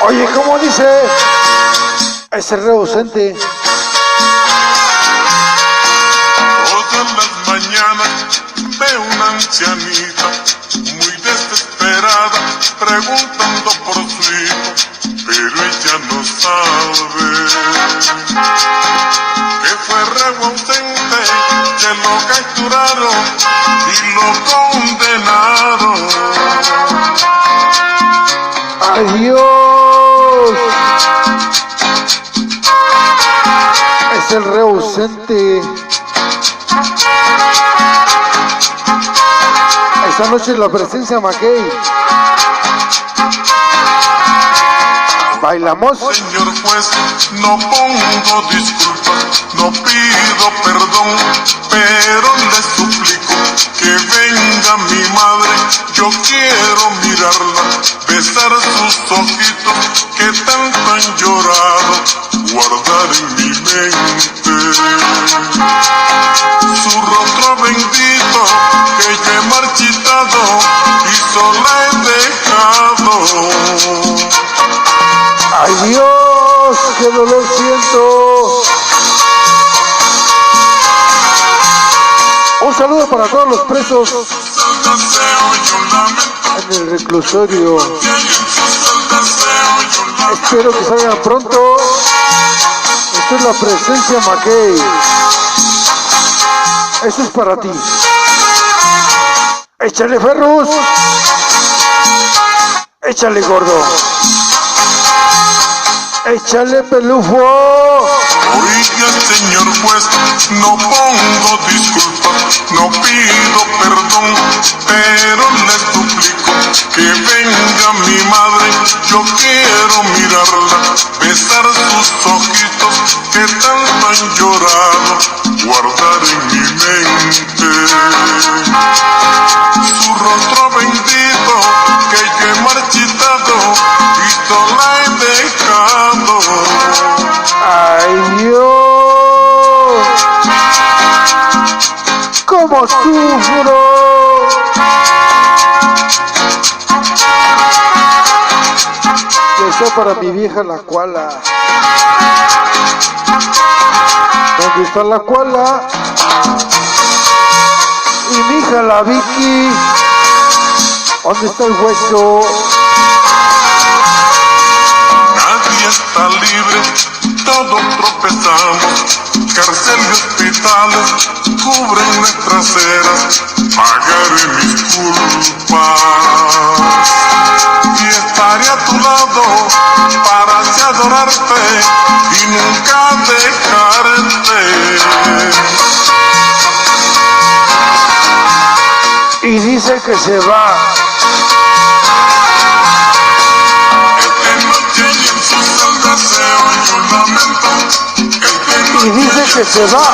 Oye, ¿cómo dice? Es el reo ausente. Todas las mañanas veo una ancianita muy desesperada preguntando por su hijo, pero ella no sabe que fue reo ausente, que lo capturaron y lo condenaron. ¡Adiós! Es el reo ausente. Esta noche la presencia Mackey. ¿Bailamos? Señor juez, no pongo disculpas, no pido perdón, pero le suplico que venga mi madre. Yo quiero mirarla, besar sus ojitos que tanto han llorado, guardar en mi mente su rostro bendito que yo he marchitado y sola he dejado. ¡Ay Dios! ¡Qué dolor siento! Un saludo para todos los presos en el reclusorio. Espero que salgan pronto. Esto es la presencia Mackey. Eso es para ti. Échale Ferrus. Échale gordo. Échale pelufo. Oiga, señor juez, no pongo disculpas, no pido perdón, pero le suplico que venga mi madre. Yo quiero mirarla, besar sus ojitos que tanto han llorado, guardar en mi mente su rostro bendito que yo he marchitado y sola he dejado. ¡Ay Dios! ¡Cómo sufro! Deseo para mi vieja la Koala. ¿Dónde está la Koala? Y mi hija la Vicky. ¿Dónde está el hueso? Nadie está libre, todos tropezamos. Cárcel y hospitales cubren nuestras eras. Pagaré mis culpas y estaré a tu lado para así adorarte y nunca dejarte. Y dice que se va. Y dice que se va.